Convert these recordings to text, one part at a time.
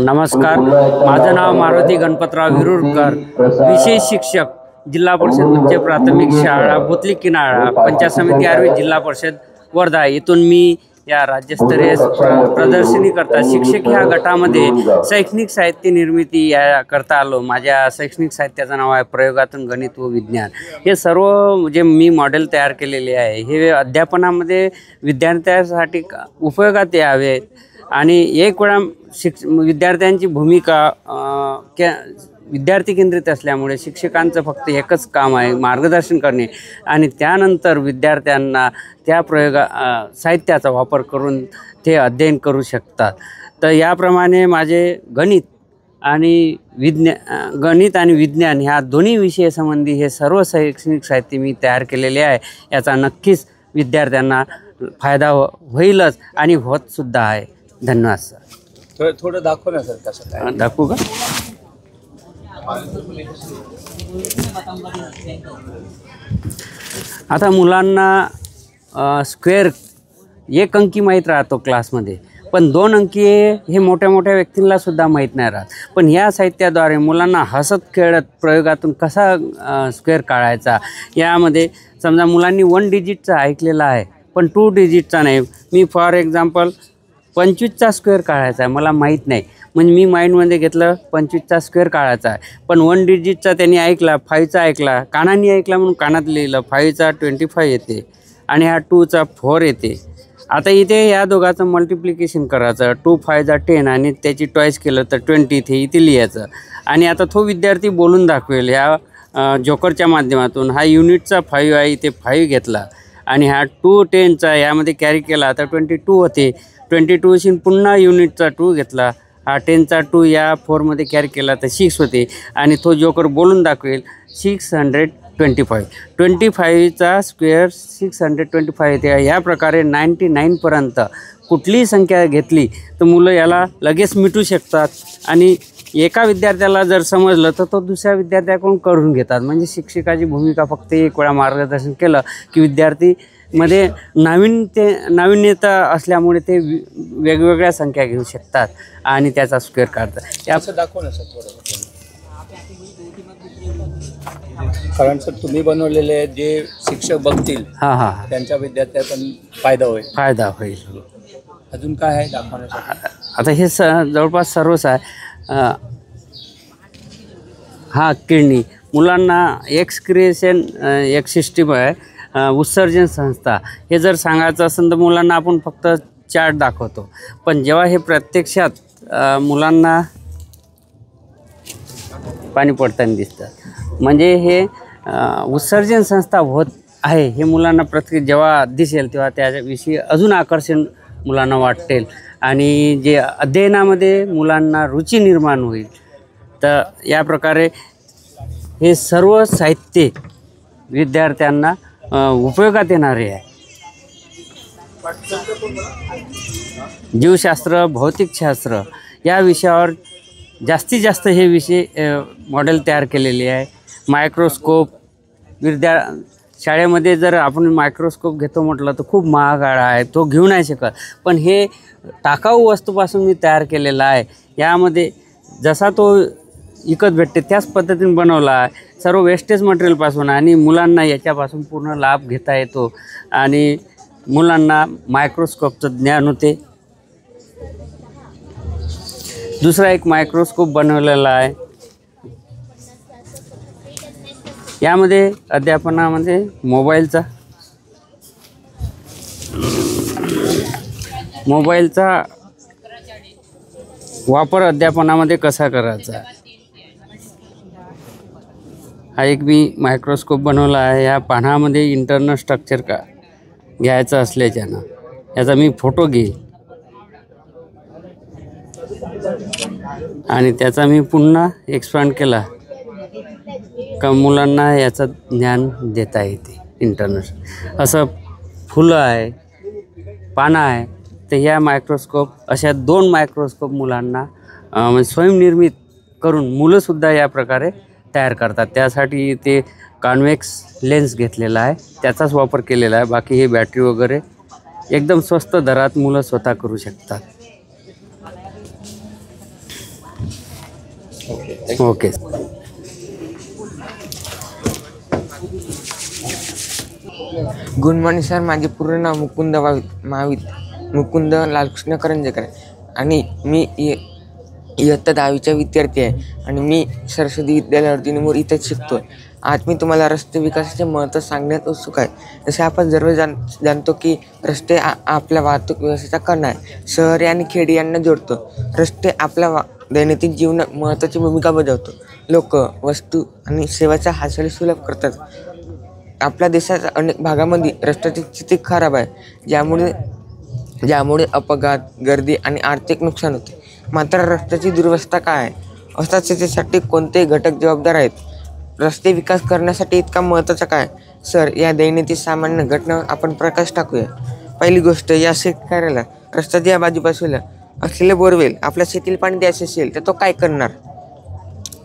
नमस्कार, माझं नाव मारुती गणपतराव विरुरकर, विशेष शिक्षक, जिल्हा परिषद उच्च प्राथमिक शाळा भुतली किनाळा, पंचायत समिती आर्वी, जिल्हा परिषद वर्धा येथून मी या राज्यस्तरीय प्रदर्शनी करता शिक्षक ह्या गटामध्ये शैक्षणिक साहित्य निर्मिती या करता आलो। माझ्या शैक्षणिक साहित्याचं नाव आहे प्रयोगातून गणित व विज्ञान। हे सर्व जे मी मॉडेल तयार केलेले आहे हे अध्यापनामध्ये विद्यार्थ्यांसाठी उपयोगात यावे आणि एक वेळा विद्यार्थ्यांची भूमिका विद्यार्थी केंद्रित असल्यामुळे शिक्षकांचं फक्त एकच काम आहे मार्गदर्शन करणे आणि त्यानंतर विद्यार्थ्यांना त्या साहित्याचा वापर करून ते अध्ययन करू शकतात। तर याप्रमाणे माझे गणित आणि विज्ञान ह्या दोन्ही विषयासंबंधी हे सर्व शैक्षणिक साहित्य मी तयार केलेले आहे। याचा नक्कीच विद्यार्थ्यांना फायदा होईलच आणि होतसुद्धा आहे। धन्यवाद सर। थोडं दाखव ना सर, कसं काय दाखवू का? आता मुलांना स्क्वेअर एक अंकी माहीत राहतो क्लासमध्ये, पण दोन अंकी हे मोठ्या मोठ्या व्यक्तींना सुद्धा माहीत नाही राहत। पण ह्या साहित्याद्वारे मुलांना हसत खेळत प्रयोगातून कसा स्क्वेअर काढायचा, यामध्ये समजा मुलांनी 1 डिजिटचा ऐकलेला आहे पण 2 डिजिटचा नाही। मी फॉर एक्झाम्पल 25चा स्क्वेअर काढायचा आहे, मला माहीत नाही, म्हणजे मी माइंडमध्ये घेतलं 25चा स्क्वेअर काढायचा आहे, पण 1 डिजिटचा त्यांनी ऐकला, 5चा ऐकला, कानाने ऐकला म्हणून कानात लिहिलं, 5चा 25 येते आणि हा 2चा 4 येते। आता इथे या दोघांचं मल्टिप्लिकेशन करायचं, 2 5 10 आणि त्याची टॉईस केलं तर 20 इथे लिहायचं आणि आता तो विद्यार्थी बोलून दाखवेल ह्या जोकरच्या माध्यमातून। हा युनिटचा 5 आहे, इथे 5 घेतला आणि हा 2 10चा यामध्ये कॅरी केला तर 22 होते। 22शी पुन्हा युनिटचा 2 घेतला, हा 10चा 2 या 4मध्ये कॅरी केला तर 6 होते आणि तो जोकर बोलून दाखवेल 625। 25चा स्क्वेअर 625 येते। या प्रकारे 99पर्यंत कुठलीही संख्या घेतली तर मुलं याला लगेच मिटू शकतात आणि एका विद्यार्थ्याला जर समजलं तर तो दुसऱ्या विद्यार्थ्याकडून करून घेतात। म्हणजे शिक्षकाची भूमिका फक्त एक वेळा मार्गदर्शन केलं की विद्यार्थीमध्ये नाविन्यता असल्यामुळे ते वेगवेगळ्या संख्या घेऊ शकतात आणि त्याचा स्क्वेअर काढतात। याचं दाखव ना सर थोडं, कारण सर तुम्ही बनवलेले जे शिक्षक बघतील त्यांच्या विद्यार्थ्यांना पण फायदा होईल। अजून काय आहे दाखवण्यासाठी? आता हे जवळपास सर्वच आहे। हा किडनी मुलांना एक्सक्रिएशन एक सिस्टीम आहे, उत्सर्जन संस्था। हे जर सांगायचं असेल तर मुलांना आपण फक्त चार्ट दाखवतो, पण जेव्हा हे प्रत्यक्षात मुलांना पाणी पडताना दिसतं म्हणजे हे उत्सर्जन संस्था होत आहे हे मुलांना प्रत्येक जेव्हा दिसेल तेव्हा त्याविषयी अजून आकर्षण मुलांना वाटेल आणि जे अध्ययनामध्ये मुलांना रुची निर्माण होईल। तर या प्रकारे हे सर्व साहित्य विद्यार्थ्यांना उपयोगात येणारे आहे। जीवशास्त्र, भौतिकशास्त्र या विषयावर जास्तीत जास्त हे विषय मॉडेल तयार केलेले आहे। मायक्रोस्कोप शाळेमध्ये जर आपण मायक्रोस्कोप घेतो म्हटलं तर खूप महाग आहे, तो घेऊ नाही शकत, पण हे टाकाऊ वस्तूपासून मी तयार केलेला आहे। यामध्ये जसा तो विकत भेटते त्याच पद्धतीने बनवला आहे, सर्व वेस्टेज मटेरियलपासून, आणि मुलांना याच्यापासून पूर्ण लाभ घेता येतो आणि मुलांना मायक्रोस्कोपचं ज्ञान होते। दुसरा एक मायक्रोस्कोप बनवलेला आहे। यामध्ये अध्यापनामध्ये मोबाईलचा वापर अध्यापनामध्ये कसा करायचा, हा एक मी मायक्रोस्कोप बनवला आहे। या पानामध्ये इंटरनल स्ट्रक्चर का घ्यायचं असल्याच्यानं याचा मी फोटो घेईल आणि त्याचा मी पुन्हा एक्सपांड केला का मुलांना याचं ज्ञान देता येते। इंटरनल असं फुलं आहे, पानं आहे, तर ह्या मायक्रोस्कोप अशा 2 मायक्रोस्कोप मुलांना स्वयंनिर्मित करून मुलंसुद्धा या प्रकारे तयार करतात। त्यासाठी ते कॉन्व्हेक्स लेन्स घेतलेला आहे, त्याचाच वापर केलेला आहे। बाकी हे बॅटरी वगैरे एकदम स्वस्त दरात मुलं स्वतः करू शकतात। ओके. Good morning sir. माझे पूर्ण नाव मुकुंद लालकृष्ण करंजेकर आणि मी इयत्ता 10वीचा विद्यार्थी आहे आणि मी सरस्वती विद्यालय अर्जुनीमोर इथेच शिकतो. आज मी तुम्हाला रस्ते विकासाचे महत्त्व सांगण्यात उत्सुक आहे. जसे आपण सर्व जाणतो की रस्ते आपल्या वाहतूक व्यवस्थेचा कणा आहे. शहरे आणि खेडी यांना जोडतो. रस्ते आपल्या दैनंदिन जीवनात महत्त्वाची भूमिका बजावतो. लोक, वस्तू आणि सेवाच्या हालचाली सुलभ करतात. आपल्या देशाच्या अनेक भागामध्ये रस्त्याची स्थिती खराब आहे, ज्यामुळे अपघात, गर्दी आणि आर्थिक नुकसान होते. मात्र रस्त्याची दुरवस्था काय आहे, अशा स्थितीसाठी कोणते घटक जबाबदार आहेत, रस्ते विकास करण्यासाठी इतका महत्त्वाचा काय सर, या दैनंदिन सामान्य घटनावर आपण प्रकाश टाकूया. पहिली गोष्ट, या शेतकऱ्याला रस्त्याच्या या बाजूपासून असलेले बोरवेल आपल्या शेतीला पाणी द्यायचे असेल तर तो काय करणार.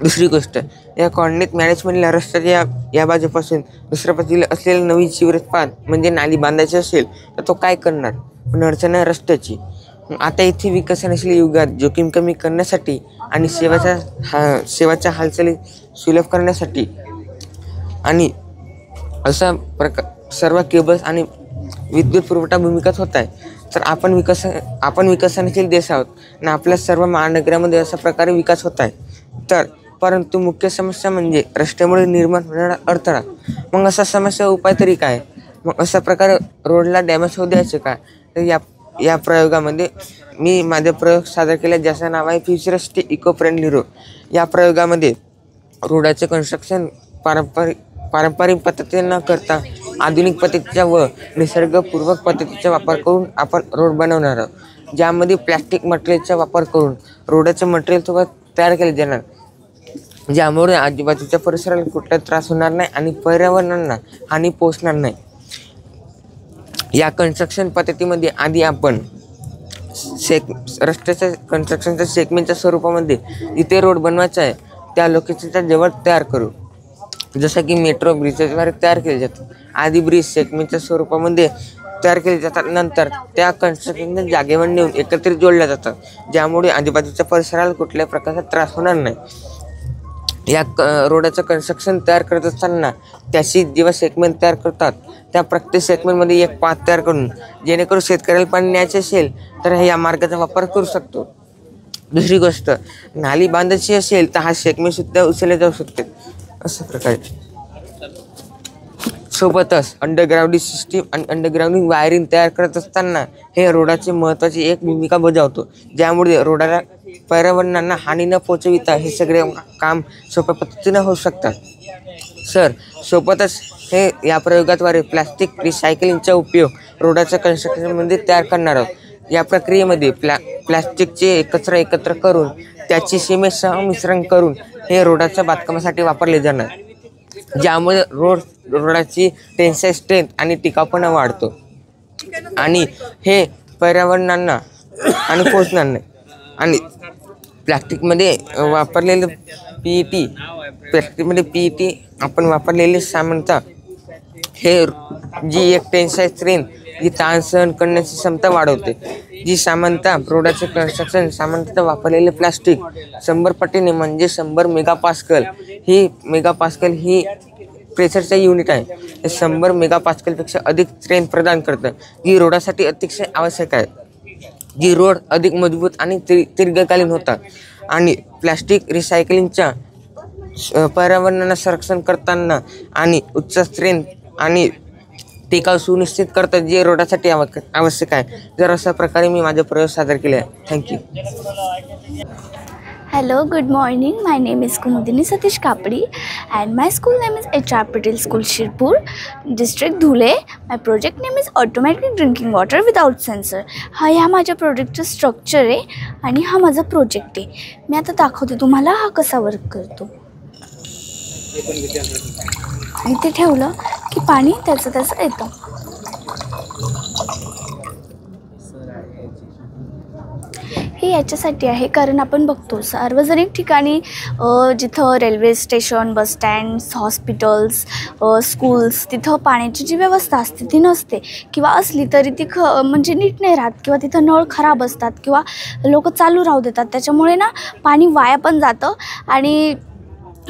दुसरी गोष्ट, या कॉर्डिनेट मॅनेजमेंटला रस्त्याच्या या बाजूपासून दुसऱ्या बाजूला असलेलं नवीन सिवरेज पाथ म्हणजे नाली बांधायची असेल तर तो काय करणार. पण अडचण आहे रस्त्याची. आता इथे विकसनशील युगात जोखीम कमी करण्यासाठी आणि सेवाच्या हालचाली सुलभ करण्यासाठी आणि अशा सर्व केबल्स आणि विद्युत पुरवठा भूमिकाच होत आहे. तर आपण विकसनशील देश आहोत आणि आपल्या सर्व महानगरामध्ये अशा प्रकारे विकास होत आहे. परंतु मुख्य समस्या म्हणजे रस्त्यामुळे निर्माण होणारा अडथळा. मग अशा समस्या उपाय तरी काय. मग अशा प्रकारे रोडला डॅमेज होऊ द्यायचे काय. तर या प्रयोगामध्ये मी माझा प्रयोग सादर केला, ज्याचं नाव आहे फ्युचरिस्टिक इको फ्रेंडली रोड. या प्रयोगामध्ये रोडाचे कन्स्ट्रक्शन पारंपरिक पद्धतीने न करता आधुनिक पद्धतीचा व निसर्गपूर्वक पद्धतीचा वापर करून आपण रोड बनवणार आहोत. ज्यामध्ये प्लॅस्टिक मटेरियलचा वापर करून रोडाचे मटेरियलसोबत तयार केले जाणार, ज्यामुळे आजूबाजूच्या परिसराला कुठला त्रास होणार नाही आणि पर्यावरणाला हानी पोहोचणार नाही. या कन्स्ट्रक्शन पद्धतीमध्ये आधी आपण रस्त्याच्या कन्स्ट्रक्शनच्या सेगमेंटच्या स्वरूपामध्ये जिथे रोड बनवायचा आहे त्या लोकेशनच्या जवळ तयार करू. जसं की मेट्रो ब्रिजेसद्वारे तयार केले जातात. आधी ब्रिज सेगमेंटच्या स्वरूपामध्ये तयार केले जातात, नंतर त्या कन्स्ट्रक्शनच्या जागेवर नेऊन एकत्रित जोडल्या जातात, ज्यामुळे आजूबाजूच्या परिसराला कुठल्याही प्रकारचा त्रास होणार नाही. या रोडाचं कन्स्ट्रक्शन तयार करत असताना त्याची जेव्हा सेगमेंट तयार करतात त्या प्रत्येक सेगमेंटमध्ये एक पाथ तयार करून, जेणेकरून शेतकऱ्याला पाणी न्यायचे असेल तर या मार्गाचा वापर करू शकतो. दुसरी गोष्ट, नाली बांधायची असेल तर हा सेगमेंटसुद्धा उचलले जाऊ शकते. अशा प्रकारे सोबतच अंडरग्राउंडिंग सिस्टीम आणि अंडरग्राउंडिंग वायरिंग तयार करत असताना हे रोडाची महत्त्वाची एक भूमिका बजावतो, ज्यामुळे रोडाला पर्यावरणाला हानी न पोचविता हे सगळे काम सोप्या पद्धतीने होऊ शकतात. सर, सोबतच हे या प्रयोगाद्वारे प्लास्टिक रिसायकलिंगचा उपयोग रोडाच्या कन्स्ट्रक्शनमध्ये तयार करणार आहोत. या प्रक्रियेमध्ये प्लास्टिकचे कचरा एकत्र करून त्याची सिमेंटसह मिश्रण करून हे रोडाच्या बांधकामासाठी वापरले जाणार, ज्यामुळे रोडाची टेन्साईल स्ट्रेंथ आणि टिकाऊपणा वाढतो आणि हे पर्यावरणाला हानी पोचणार नाही. आणि प्लास्टिकमध्ये वापरलेलं PET आपण वापरलेले सामान्यतः हे जी एक टेन्साईल स्ट्रेंथ जी ताण सहन करण्याची क्षमता वाढवते. जी सामान्यतः रोडाचे कन्स्ट्रक्शन सामान्यतः वापरलेले प्लास्टिक 100 पटीने म्हणजे 100 मेगापास्कल ही प्रेशरचा युनिट आहे. हे 100 मेगापास्कलपेक्षा अधिक स्ट्रेंथ प्रदान करतं, जी रोडासाठी अतिशय आवश्यक आहे. जी रोड अधिक मजबूत आणि दीर्घकालीन होतात. आणि प्लास्टिक रिसायकलिंगच्या पर्यावरणाला संरक्षण करताना आणि उच्च स्ट्रेंथ आणि टिकाऊ सुनिश्चित करतात, जे रोडासाठी आवश्यक आहे. जर अशा प्रकारे मी माझे प्रयोग सादर केले आहे. Thank you. Hello, good morning. My name is Kumudini Satish Kapdi and my school name is HR Patel School, Shirpur, District Dhule. My project name is Automatic Drinking Water Without Sensor. हा ह्या माझ्या प्रोजेक्टचं स्ट्रक्चर आहे आणि हा माझा project आहे. मी आता दाखवते तुम्हाला हा कसा वर्क करतो. इथे ठेवलं की पाणी त्याचं येतं. हे याच्यासाठी आहे कारण आपण बघतो सार्वजनिक ठिकाणी जिथं रेल्वे स्टेशन, बस स्टँड्स, हॉस्पिटल्स, स्कूल्स, तिथं पाण्याची जी व्यवस्था असते ती नसते किंवा असली तरी ती म्हणजे नीट नाही राहत किंवा तिथं नळ खराब असतात किंवा लोक चालू राहू देतात. त्याच्यामुळे ना पाणी वाया पण जातं आणि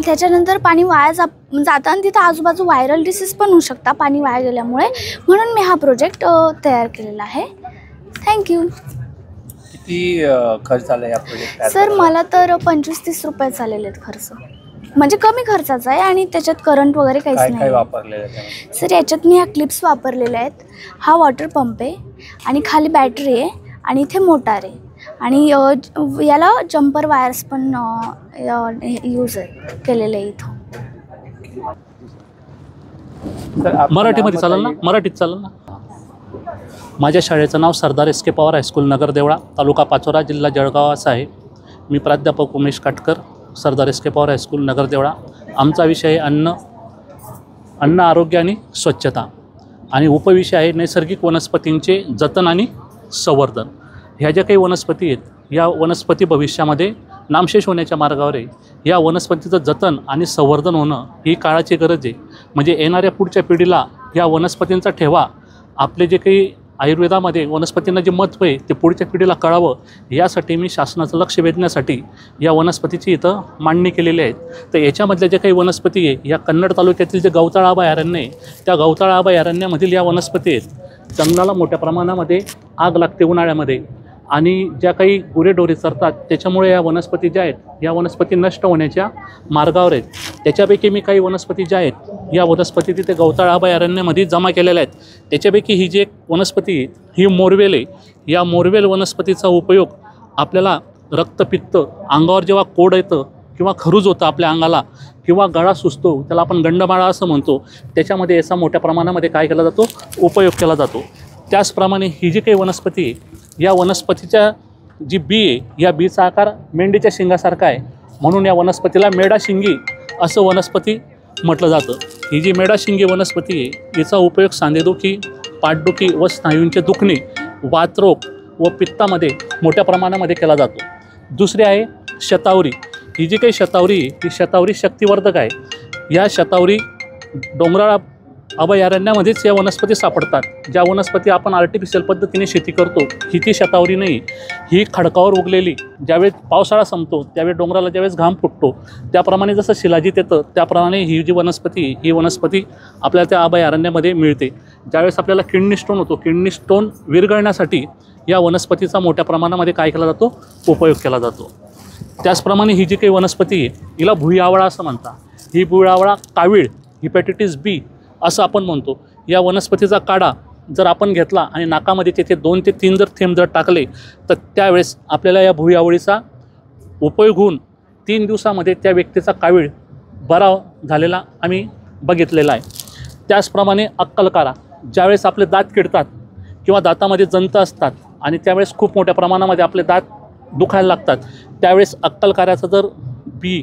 त्याच्यानंतर पाणी वाया जातं आणि तिथं आजूबाजू व्हायरल डिसीज पण होऊ शकता पाणी वाया गेल्यामुळे. म्हणून मी हा प्रोजेक्ट तयार केलेला आहे. थँक्यू. किती खर्च आला या प्रोजेक्ट? सर मला तर 25-30 रुपये चाललेले आहेत खर्च. म्हणजे कमी खर्चाचा आहे आणि त्याच्यात करंट वगैरे काहीच काय नाही. वापरलेलं आहे सर याच्यात मी ह्या क्लिप्स वापरलेल्या आहेत. हा वॉटर पंप आहे आणि खाली बॅटरी आहे आणि इथे मोटार आहे आणि याला जम्पर वायर्स पण यूज केलेले आहे इथं. मराठीमध्ये चालेल ना? मराठीत चालेल ना? माझ्या शाळेचं नाव सरदार एस के पवार हायस्कूल नगर देवळा, तालुका पाचोरा, जिल्हा जळगाव असं आहे. मी प्राध्यापक उमेश काटकर, सरदार एस के पवार हायस्कूल नगर देवळा. आमचा विषय आहे अन्न आरोग्य आणि स्वच्छता आणि उपविषय आहे नैसर्गिक वनस्पतींचे जतन आणि संवर्धन. ह्या ज्या काही वनस्पती आहेत या वनस्पती भविष्यामध्ये नामशेष होण्याच्या मार्गावर आहे. या वनस्पतीचं जतन आणि संवर्धन होणं ही काळाची गरज आहे. म्हणजे येणाऱ्या पुढच्या पिढीला या वनस्पतींचा ठेवा, आपले जे काही आयुर्वेदामध्ये वनस्पतींना जे महत्त्व आहे ते पुढच्या पिढीला कळावं यासाठी मी शासनाचं लक्ष वेधण्यासाठी या वनस्पतीची इथं मांडणी केलेली आहे. तर याच्यामधल्या ज्या काही वनस्पती आहे या कन्नड तालुक्यातील जे गवताळा अभयारण्य आहे त्या गवताळा अभयारण्यामधील या वनस्पती आहेत. जंगलाला मोठ्या प्रमाणामध्ये आग लागते उन्हाळ्यामध्ये आणि ज्या काही गुरेढोरे चरतात त्याच्यामुळे या वनस्पती ज्या आहेत या वनस्पती नष्ट होण्याच्या मार्गावर आहेत. त्याच्यापैकी मी काही वनस्पती ज्या आहेत या वनस्पती तिथे गवताळा अभयारण्यामध्ये जमा केलेल्या आहेत. त्याच्यापैकी ही जी एक वनस्पती आहे ही मोरवेल आहे. या मोरवेल वनस्पतीचा उपयोग आपल्याला रक्तपित्त, अंगावर जेव्हा कोड येतं किंवा खरूज होतं आपल्या अंगाला किंवा गळा सुचतो त्याला आपण गंडमाळा असं म्हणतो, त्याच्यामध्ये याचा मोठ्या प्रमाणामध्ये काय केला जातो? उपयोग केला जातो. त्याचप्रमाणे ही जी काही वनस्पती आहे या वनस्पतीच्या जी बी आहे या बीचा आकार मेंढीच्या शिंगासारखा आहे म्हणून या वनस्पतीला मेढाशिंगी असं वनस्पती म्हटलं जातं. ही जी मेढाशिंगी वनस्पती आहे हिचा उपयोग सांधेदुखी, पाठदुखी व स्नायूंचे दुखणे, वातरोग व पित्तामध्ये मोठ्या प्रमाणामध्ये केला जातो. दुसरी आहे शतावरी. ही जी काही शतावरी आहे ही शतावरी शक्तिवर्धक आहे. या शतावरी डोंगराळ अभयारण्यामध्येच या वनस्पती सापडतात. ज्या वनस्पती आपण आर्टिफिशियल पद्धतीने शेती करतो ही ती शतावरी नाही. ही खडकावर उगलेली, ज्यावेळेस पावसाळा संपतो त्यावेळेस डोंगराला ज्यावेळेस घाम फुटतो त्याप्रमाणे जसं शिलाजीत येतं त्याप्रमाणे ही जी वनस्पती ही वनस्पती आपल्याला त्या अभयारण्यामध्ये मिळते. ज्यावेळेस आपल्याला किडनी स्टोन होतो, किडनी स्टोन विरघळण्यासाठी या वनस्पतीचा मोठ्या प्रमाणामध्ये काय केला जातो? उपयोग केला जातो. त्याचप्रमाणे ही जी काही वनस्पती आहे हिला भुईआवळा असं म्हणतात. ही भुईआवळा कावीळ, हिपॅटायटिस बी असं आपण म्हणतो. या वनस्पतीचा काढा जर आपण घेतला आणि नाकामध्ये तिथे 2 ते 3 जर थेंब जर टाकले तर त्यावेळेस आपल्याला या भुईआवळीचा उपयोग होऊन 3 दिवसामध्ये त्या व्यक्तीचा कावीळ बरा झालेला आम्ही बघितलेला आहे. त्याचप्रमाणे अक्कलकारा, ज्यावेळेस आपले दात किडतात किंवा दातामध्ये जंत असतात आणि त्यावेळेस खूप मोठ्या प्रमाणामध्ये आपले दात दुखायला लागतात त्यावेळेस अक्कलकाऱ्याचं जर बी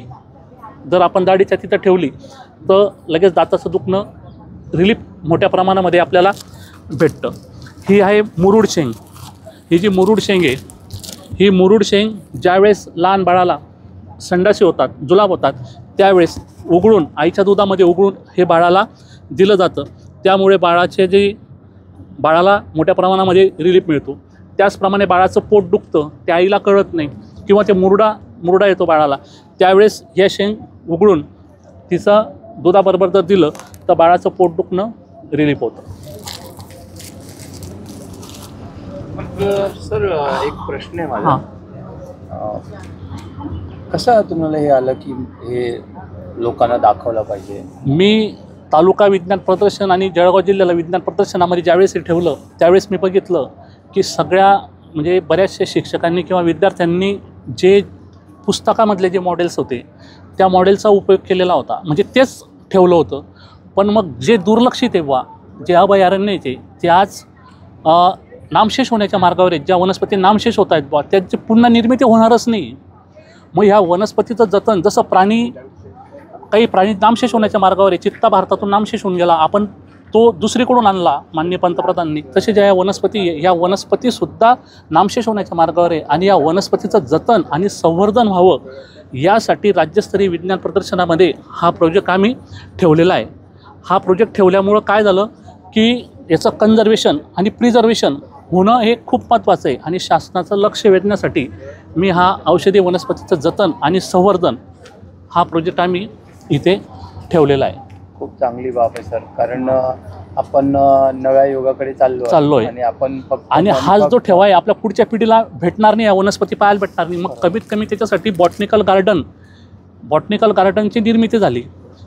जर आपण दाढीच्या तिथं ठेवली तर लगेच दाताचं दुखणं रिलीफ मोठ्या प्रमाणामध्ये आपल्याला भेटतं. ही आहे मुरुड शेंग. ही जी मुरुड शेंग आहे ही मुरुड शेंग ज्यावेळेस लहान बाळाला संडासी होतात, जुलाब होतात त्यावेळेस उघडून आईच्या दुधामध्ये उघडून हे बाळाला दिलं जातं. त्यामुळे बाळाला मोठ्या प्रमाणामध्ये रिलीफ मिळतो. त्याचप्रमाणे बाळाचं पोट दुखतं ते आईला कळत नाही किंवा ते मुरडा येतो बाळाला त्यावेळेस या शेंग उघडून तिचं दुधाबरोबर जर दिलं तर बाळाचं पोट दुखणं रिलीफ होतं. सर एक प्रश्न आहे माझा. कसं तुम्हाला हे आलं की हे लोकांना दाखवलं पाहिजे? मी तालुका विज्ञान प्रदर्शन आणि जळगाव जिल्ह्याला विज्ञान प्रदर्शनामध्ये ज्यावेळेस हे ठेवलं त्यावेळेस मी बघितलं की म्हणजे बऱ्याचशा शिक्षकांनी किंवा विद्यार्थ्यांनी जे पुस्तकामधले जे मॉडेल्स होते त्या मॉडेलचा उपयोग केलेला होता, म्हणजे तेच ठेवलं होतं. पण मग जे दुर्लक्षित आहे बा, जे अभयारण्याचे ते आज नामशेष होण्याच्या मार्गावर आहेत. ज्या वनस्पती नामशेष होत आहेत बा त्यांची पुन्हा निर्मिती होणारच नाही. मग ह्या वनस्पतीचं जतन, जसं काही प्राणी नामशेष होण्याच्या मार्गावर आहे. चित्ता भारतातून नामशेष होऊन गेला, आपण तो दुसरीकडून आणला माननीय पंतप्रधानांनी, तसे ज्या ह्या वनस्पतीसुद्धा नामशेष होण्याच्या मार्गावर आहे आणि या वनस्पतीचं जतन आणि संवर्धन व्हावं यासाठी राज्यस्तरीय विज्ञान प्रदर्शनामध्ये हा प्रोजेक्ट आम्ही ठेवलेला आहे. हा प्रोजेक्ट ठेवल्यामुळं काय झालं की याचं कन्झर्वेशन आणि प्रिझर्वेशन होणं हे खूप महत्त्वाचं आहे आणि शासनाचं लक्ष वेधण्यासाठी मी हा औषधी वनस्पतीचं जतन आणि संवर्धन हा प्रोजेक्ट आम्ही इथे ठेवलेला आहे. खूप चांगली बाब आहे सर, कारण आपण नव्या युगाकडे चाललोय आणि आपण आणि हा जो ठेवा आहे आपल्या पुढच्या पिढीला भेटणार नाही, या वनस्पती पाहायला भेटणार नाही. मग कमीत कमी त्याच्यासाठी बॉटनिकल गार्डनची निर्मिती झाली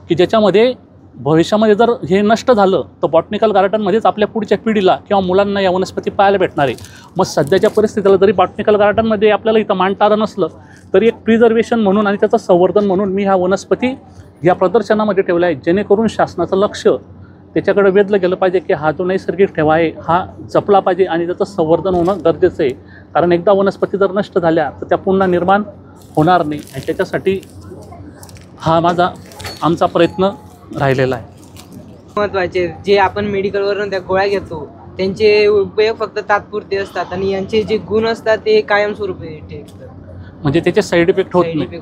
की ज्याच्यामध्ये भविष्यामध्ये जर हे नष्ट झालं तर बॉटनिकल गार्डनमध्येच आपल्या पुढच्या पिढीला किंवा मुलांना या वनस्पती पाहायला भेटणार आहे. मग सध्याच्या परिस्थितीला जरी बॉटनिकल गार्डनमध्ये आपल्याला इथं मांडता आलं नसलं तरी एक प्रिझर्वेशन म्हणून आणि त्याचं संवर्धन म्हणून मी हा वनस्पती या प्रदर्शनामध्ये ठेवला आहे, जेणेकरून शासनाचं लक्ष त्याच्याकडे वेधलं गेलं पाहिजे की हा जो नैसर्गिक ठेवा आहे हा जपला पाहिजे आणि त्याचं संवर्धन होणं गरजेचं आहे. कारण एकदा वनस्पती जर नष्ट झाल्या तर त्या पुन्हा निर्माण होणार नाही आणि त्याच्यासाठी हा आमचा प्रयत्न राहिलेला आहे. महत्त्वाचे जे आपण मेडिकलवरून त्या गोळ्या घेतो त्यांचे उपयोग फक्त तात्पुरते असतात आणि यांचे जे गुण असतात ते कायमस्वरूपी ठेवतात, म्हणजे त्याचे साईड इफेक्ट होत नाही.